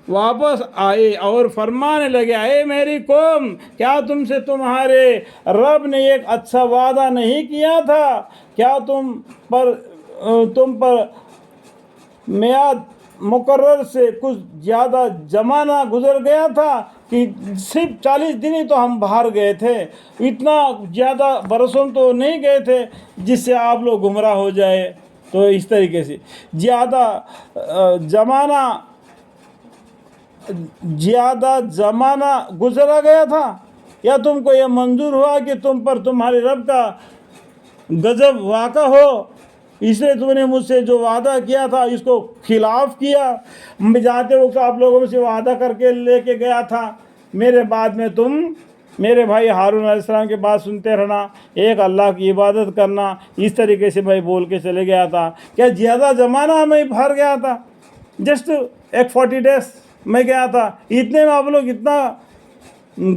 واپس آئے اور فرمانے لگے اے میری قوم، کیا تم سے تمہارے رب نے ایک اچھا وعدہ نہیں کیا تھا؟ کیا تم پر میعاد مقرر سے کچھ زیادہ زمانہ گزر گیا تھا کہ صرف 40 دن ہی تو ہم باہر گئے تھے، اتنا زیادہ برسوں تو نہیں گئے تھے جس سے آپ لوگ گمراہ ہو جائے؟ تو اس طریقے سے زیادہ زمانہ گزرا گیا تھا، یا تم کو یہ منظور ہوا کہ تم پر تمہارے رب کا غضب واقع ہو، اس لیے تم نے مجھ سے جو وعدہ کیا تھا اس کو خلاف کیا؟ میں جاتے وقت آپ لوگوں سے وعدہ کر کے لے کے گیا تھا، میرے بعد میں تم میرے بھائی ہارون علیہ السلام کی بات سنتے رہنا، ایک اللہ کی عبادت کرنا، اس طریقے سے میں بول کے چلے گیا تھا۔ کیا زیادہ زمانہ میں باہر گیا تھا؟ جسٹ ایک 40 days میں گیا تھا، اتنے میں آپ لوگ اتنا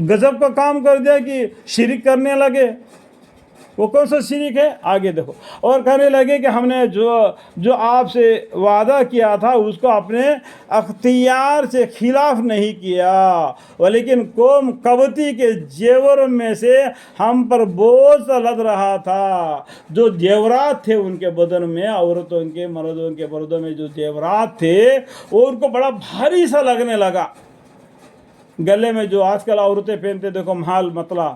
غضب کا کام کر دیا کہ شرک کرنے لگے۔ وہ کون سا شرک ہے؟ آگے دیکھو، اور کہنے لگے کہ ہم نے جو آپ سے وعدہ کیا تھا اس کو اپنے اختیار سے خلاف نہیں کیا، ولیکن قوم قبطی کے زیوروں میں سے ہم پر بوجھ لگ رہا تھا۔ جو زیورات تھے ان کے بدن میں، عورتوں کے مردوں کے بردوں میں جو زیورات تھے وہ ان کو بڑا بھاری سا لگنے لگا۔ گلے میں جو آج کل عورتیں پہنتے دیکھو مال مطلع،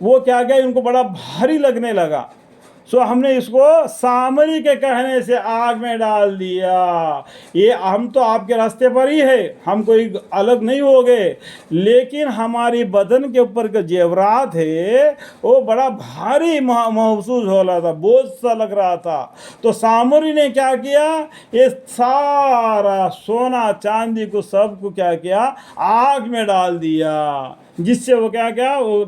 وہ کیا گیا ان کو بڑا بھاری لگنے لگا۔ سو ہم نے اس کو سامری کے کہنے سے آگ میں ڈال دیا۔ یہ ہم تو آپ کے راستے پر ہی ہے، ہم کوئی الگ نہیں ہو گئے، لیکن ہماری بدن کے اوپر کے زیورات ہے وہ بڑا بھاری محسوس ہو رہا تھا، بوجھ سا لگ رہا تھا۔ تو سامری نے کیا کیا؟ یہ سارا سونا چاندی کو سب کو کیا کیا؟ آگ میں ڈال دیا، جس سے وہ کیا وہ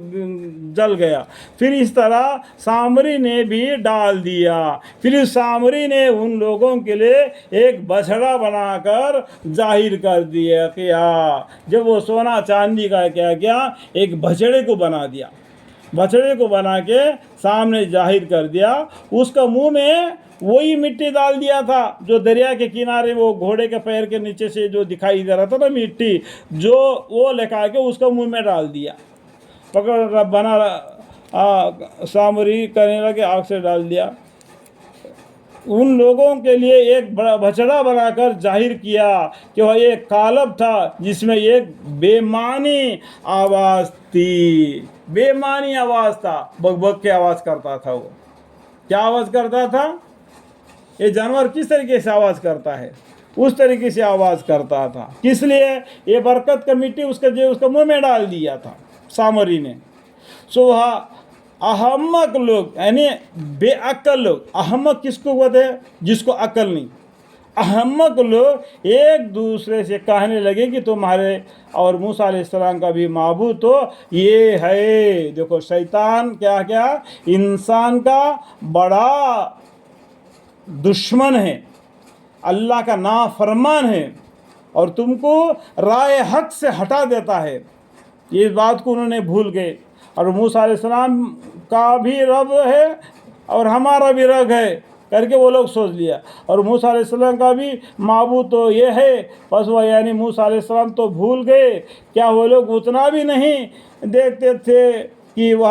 جل گیا۔ پھر اس طرح سامری نے بھی ڈال دیا۔ پھر اس سامری نے ان لوگوں کے لیے ایک بچھڑا بنا کر ظاہر کر دیا کیا۔ جب وہ سونا چاندی کا کیا ایک بچھڑے کو بنا دیا، بچھڑے کو بنا کے سامنے ظاہر کر دیا، اس کا منہ میں وہی مٹی ڈال دیا تھا جو دریا کے کنارے وہ گھوڑے کے پیر کے نیچے سے جو دکھائی دے رہا تھا نا مٹی، جو وہ لکھا کے اس کا منہ میں ڈال دیا۔ پکڑ بنا سامری کرنے لگے، آگ سے ڈال دیا۔ ان لوگوں کے لیے ایک بڑا بچڑا بنا کر ظاہر کیا کہ وہ ایک قالب تھا جس میں ایک بے معنی آواز تھی، بے معنی آواز تھا، بک بک کے آواز کرتا تھا۔ وہ کیا آواز کرتا تھا؟ یہ جانور کس طریقے سے آواز کرتا ہے اس طریقے سے آواز کرتا تھا۔ کس لیے؟ یہ برکت کا مٹی اس کا منہ میں ڈال دیا تھا سامری نے۔ سو احمق لوگ یعنی بے عقل لوگ، احمق کس کو کہتے ہیں؟ جس کو عقل نہیں۔ احمق لوگ ایک دوسرے سے کہنے لگے کہ تمہارے اور موسیٰ علیہ السلام کا بھی معبود تو یہ ہے۔ دیکھو شیطان کیا انسان کا بڑا دشمن ہے، اللہ کا نافرمان ہے، اور تم کو رائے حق سے ہٹا دیتا ہے۔ یہ بات کو انہوں نے بھول گئے، اور موسیٰ علیہ السلام کا بھی رب ہے اور ہمارا بھی رب ہے کر کے وہ لوگ سوچ لیا، اور موسیٰ علیہ السلام کا بھی معبود تو یہ ہے۔ بس وہ یعنی موسیٰ علیہ السلام تو بھول گئے، کیا وہ لوگ اتنا بھی نہیں دیکھتے تھے کہ وہ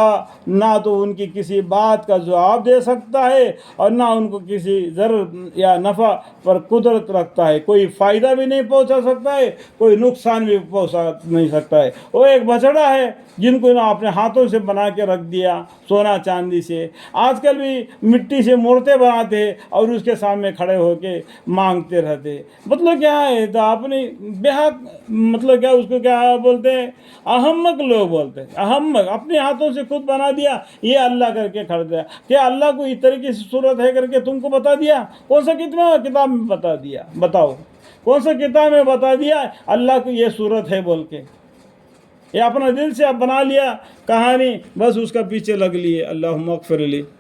نہ تو ان کی کسی بات کا جواب دے سکتا ہے اور نہ ان کو کسی ضرر یا نفع پر قدرت رکھتا ہے، کوئی فائدہ بھی نہیں پہنچا سکتا ہے، کوئی نقصان بھی پہنچا نہیں سکتا ہے۔ وہ ایک بچڑا ہے جن کو انہوں اپنے ہاتھوں سے بنا کے رکھ دیا سونا چاندی سے۔ آج کل بھی مٹی سے مورتیں بناتے اور اس کے سامنے کھڑے ہو کے مانگتے رہتے۔ مطلب کیا ہے؟ تو اپنی بے حق، مطلب کیا اس کو کیا بولتے ہیں؟ احمق لوگ بولتے ہیں۔ احمق اپنے ہاتھوں سے خود بنا دیا، یہ اللہ کر کے کھڑ دیا۔ کیا اللہ کو اس طریقے سے صورت ہے کر کے تم کو بتا دیا؟ کون سا کتاب میں بتا دیا؟ بتاؤ کون سا کتاب میں بتا دیا اللہ کو یہ صورت ہے بول کے؟ یہ اپنا دل سے اب بنا لیا کہانی، بس اس کا پیچھے لگ لیے۔ اللہم اغفر لی۔